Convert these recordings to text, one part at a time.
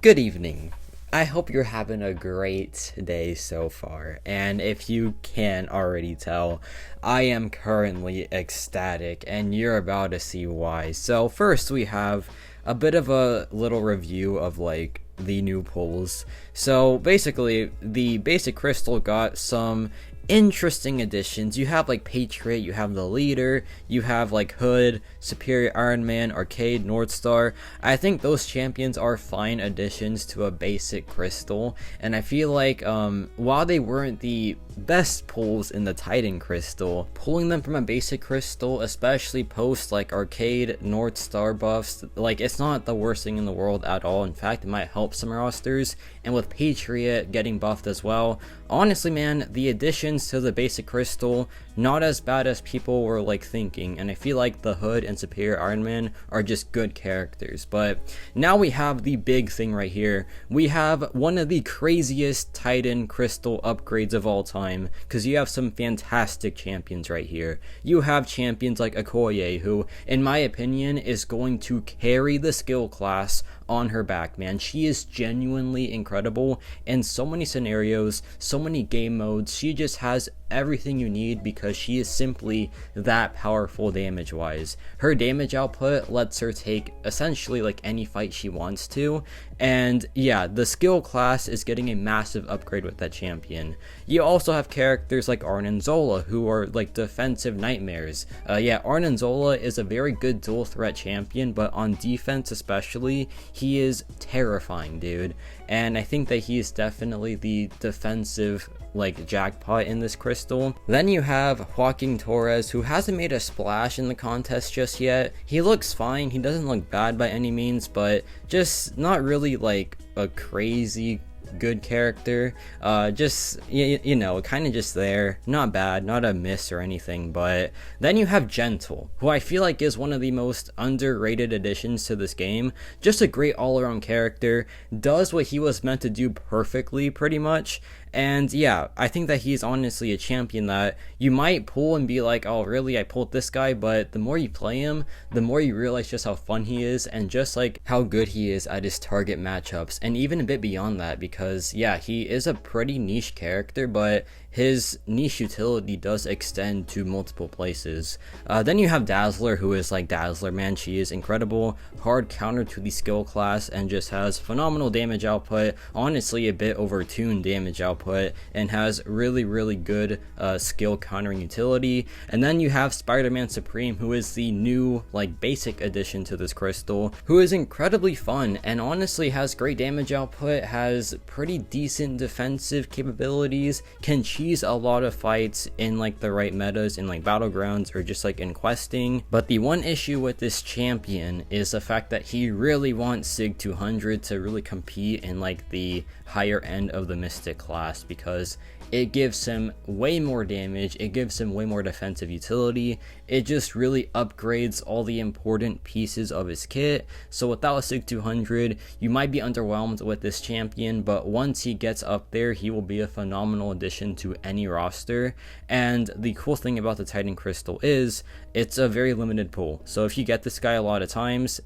Good evening. I hope you're having a great day so far, and if you can't already tell, I am currently ecstatic, and you're about to see why. So first we have a bit of a little review of like the new pulls. So basically, the basic crystal got some interesting additions. You have like Patriot, you have the Leader, you have like Hood, Superior Iron Man, Arcade, North Star. I think those champions are fine additions to a basic crystal, and I feel like while they weren't the best pulls in the Titan crystal, pulling them from a basic crystal, especially post like Arcade, North Star buffs, like it's not the worst thing in the world at all. In fact, it might help some rosters, and with Patriot getting buffed as well, honestly man, the additions to the basic crystal, not as bad as people were like thinking, and I feel like the Hood and Superior Iron Man are just good characters. But now we have the big thing right here. We have one of the craziest Titan crystal upgrades of all time, because you have some fantastic champions right here. You have champions like Okoye, who in my opinion is going to carry the skill class on her back, man. She is genuinely incredible in so many scenarios, so many game modes. She just has everything you need because she is simply that powerful damage wise. Her damage output lets her take essentially like any fight she wants to, and yeah, the skill class is getting a massive upgrade with that champion. You also have characters like Arn and Zola, who are like defensive nightmares. Yeah, Arn and Zola is a very good dual threat champion, but on defense especially, he is terrifying, dude. And I think that he is definitely the defensive like jackpot in this crystal. Then you have Joaquin Torres, who hasn't made a splash in the contest just yet. He looks fine, he doesn't look bad by any means, but just not really like a crazy good character. Just you know, kind of just there, not bad, not a miss or anything. But then you have Gentle, who I feel like is one of the most underrated additions to this game. Just a great all-around character, does what he was meant to do perfectly pretty much. And yeah, I think that he's honestly a champion that you might pull and be like, oh really, I pulled this guy, but the more you play him, the more you realize just how fun he is and just like how good he is at his target matchups, and even a bit beyond that, because yeah, he is a pretty niche character, but his niche utility does extend to multiple places. Then you have Dazzler, who is like Dazzler, man. She is incredible, hard counter to the skill class, and just has phenomenal damage output, honestly a bit overtuned damage output, and has really good skill countering utility. And then you have Spider-Man Supreme, who is the new like basic addition to this crystal, who is incredibly fun and honestly has great damage output, has pretty decent defensive capabilities, can cheese a lot of fights in like the right metas, in like battlegrounds or just like in questing. But the one issue with this champion is the fact that he really wants Sig 200 to really compete in like the higher end of the Mystic class, because it gives him way more damage, it gives him way more defensive utility, it just really upgrades all the important pieces of his kit. So without a Sig 200, you might be underwhelmed with this champion, but once he gets up there, he will be a phenomenal addition to any roster. And the cool thing about the Titan Crystal is, it's a very limited pull. So if you get this guy a lot of times,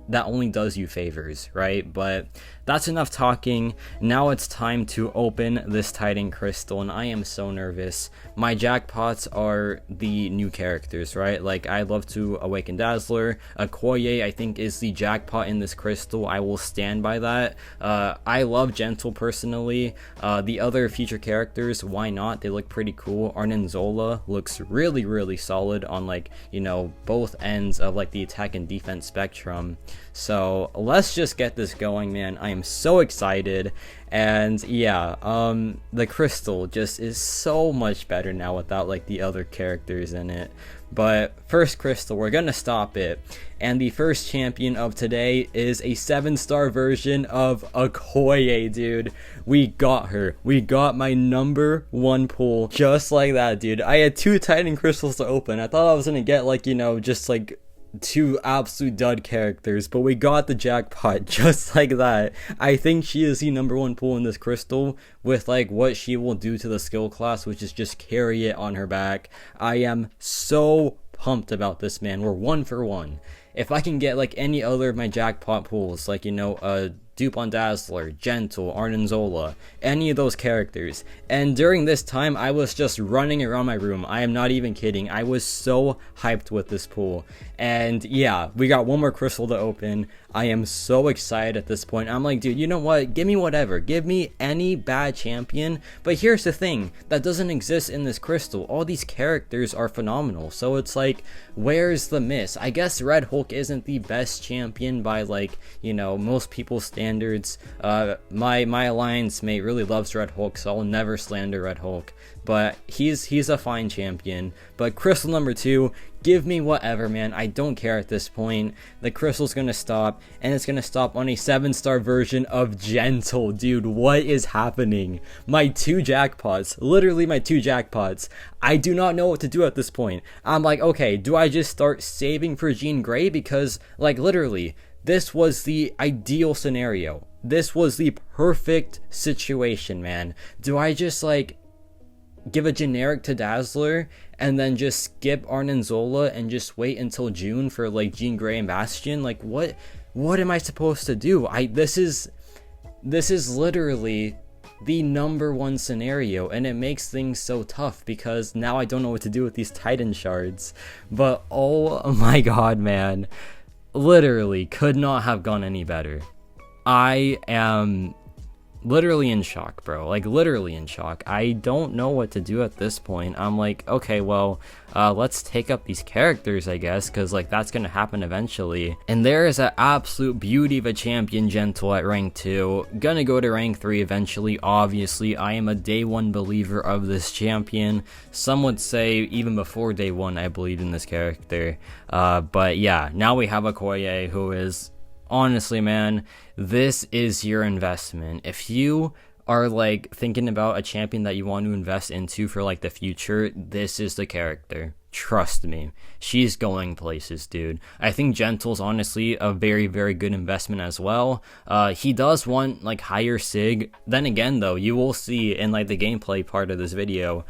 that only does you favors, right? But that's enough talking. Now it's time to open this Titan Crystal, and I am so nervous. My jackpots are the new characters, right? Like, I love to awaken Dazzler. Okoye, I think, is the jackpot in this crystal. I will stand by that. I love Gentle personally. The other future characters, why not? They look pretty cool. Arn Zola looks really solid on like, you know, both ends of like the attack and defense spectrum. So let's just get this going, man. I am so excited. And yeah, the crystal just is so much better now without like the other characters in it. But first crystal, we're gonna stop it, and the first champion of today is a 7-star version of Okoye, dude. We got her. We got my number 1 pull just like that, dude. I had 2 Titan crystals to open. I thought I was gonna get like, you know, just like 2 absolute dud characters, but we got the jackpot just like that. I think she is the number 1 pull in this crystal, with like what she will do to the skill class, which is just carry it on her back. I am so pumped about this, man. We're 1 for 1. If I can get like any other of my jackpot pulls, like, you know, a dupe on Dazzler, Gentle, Arnenzola, any of those characters. And during this time, I was just running around my room. I am not even kidding. I was so hyped with this pool. And yeah, we got one more crystal to open. I am so excited at this point. I'm like, dude, you know what? Give me whatever. Give me any bad champion. But here's the thing. That doesn't exist in this crystal. All these characters are phenomenal. So it's like, where's the miss? I guess Red Hulk isn't the best champion by, like, you know, most people's standards. My alliance mate really loves Red Hulk, so I'll never slander Red Hulk. But he's a fine champion. But crystal number 2, give me whatever, man. I don't care at this point. The crystal's gonna stop, and it's gonna stop on a 7-star version of Gentle. Dude, what is happening? My 2 jackpots, literally my 2 jackpots. I do not know what to do at this point. I'm like, okay, do I just start saving for Jean Grey? Because, like, literally, this was the ideal scenario. This was the perfect situation, man. Do I just, like, give a generic to Dazzler and then just skip Arnenzola and just wait until June for, like, Jean Grey and Bastion? Like, what am I supposed to do? This is literally the number 1 scenario, and it makes things so tough because now I don't know what to do with these Titan shards. But oh my god, man, literally could not have gone any better. I am literally in shock, bro. Like, literally in shock. I don't know what to do at this point. I'm like, okay, well, let's take up these characters, I guess, because, like, that's gonna happen eventually. And there is an absolute beauty of a champion, Gentle, at rank 2. Gonna go to rank 3 eventually, obviously. I am a day 1 believer of this champion. Some would say even before day 1 I believed in this character. But yeah, now we have Okoye, who is, honestly, man, this is your investment. If you are, like, thinking about a champion that you want to invest into for, like, the future, this is the character. Trust me, she's going places, dude. I think Gentle's honestly a very, very good investment as well. He does want, like, higher sig. Then again, though, you will see in, like, the gameplay part of this video,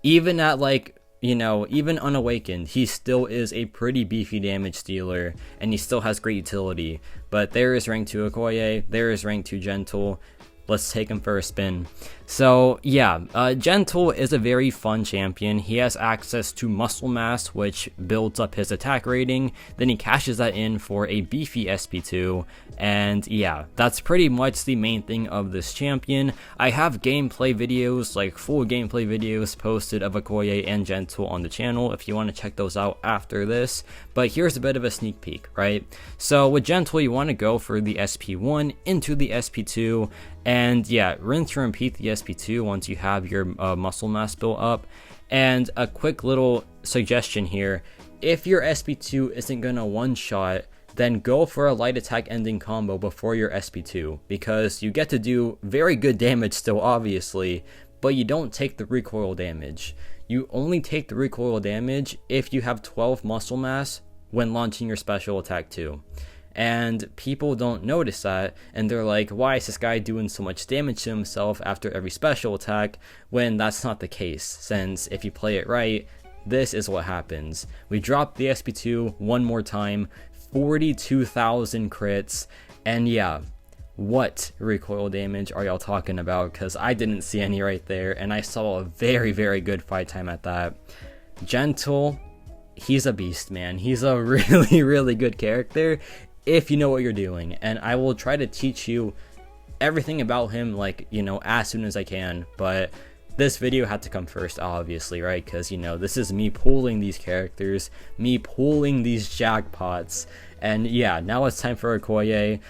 even at, like, you know, even unawakened, he still is a pretty beefy damage dealer, and he still has great utility. But there is rank 2 Okoye, there is rank 2 Gentle. Let's take him for a spin. So yeah, Gentle is a very fun champion. He has access to muscle mass, which builds up his attack rating. Then he cashes that in for a beefy SP2. And yeah, that's pretty much the main thing of this champion. I have gameplay videos, like full gameplay videos posted of Okoye and Gentle on the channel if you want to check those out after this. But here's a bit of a sneak peek, right? So with Gentle, you want to go for the SP1 into the SP2. And yeah, rinse and repeat the SP2 once you have your muscle mass built up. And a quick little suggestion here, if your SP2 isn't gonna one-shot, then go for a light attack ending combo before your SP2, because you get to do very good damage still, obviously, but you don't take the recoil damage. You only take the recoil damage if you have 12 muscle mass when launching your special attack too. And people don't notice that, and they're like, why is this guy doing so much damage to himself after every special attack, when that's not the case, since if you play it right, this is what happens. We drop the SP2 one more time, 42,000 crits, and yeah, what recoil damage are y'all talking about? Because I didn't see any right there, and I saw a very, very good fight time at that. Gentle, he's a beast, man. He's a really, really good character if you know what you're doing, and I will try to teach you everything about him, like, you know, as soon as I can. But this video had to come first, obviously, right? Because, you know, this is me pulling these characters, me pulling these jackpots. And yeah, now it's time for Okoye.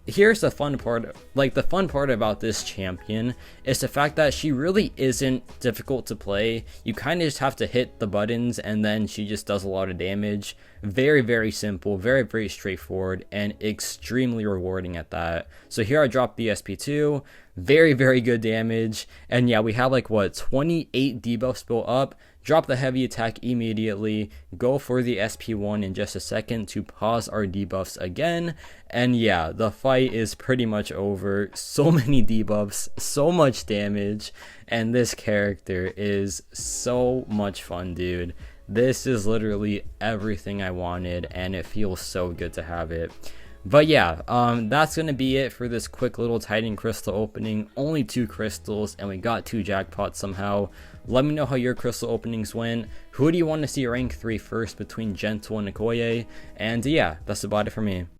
Here's the fun part. Like, the fun part about this champion is the fact that she really isn't difficult to play. You kind of just have to hit the buttons, and then she just does a lot of damage. Very, very simple, very, very straightforward, and extremely rewarding at that. So here I dropped the SP2. Very, very good damage. And yeah, we have, like, what, 28 debuffs built up. Drop the heavy attack immediately, go for the SP1 in just a second to pause our debuffs again, and yeah, the fight is pretty much over. So many debuffs, so much damage, and this character is so much fun, dude. This is literally everything I wanted, and it feels so good to have it. But yeah, that's gonna be it for this quick little Titan crystal opening. Only 2 crystals, and we got 2 jackpots somehow. Let me know how your crystal openings went. Who do you want to see rank 3 first between Gentle and Okoye? And yeah, that's about it for me.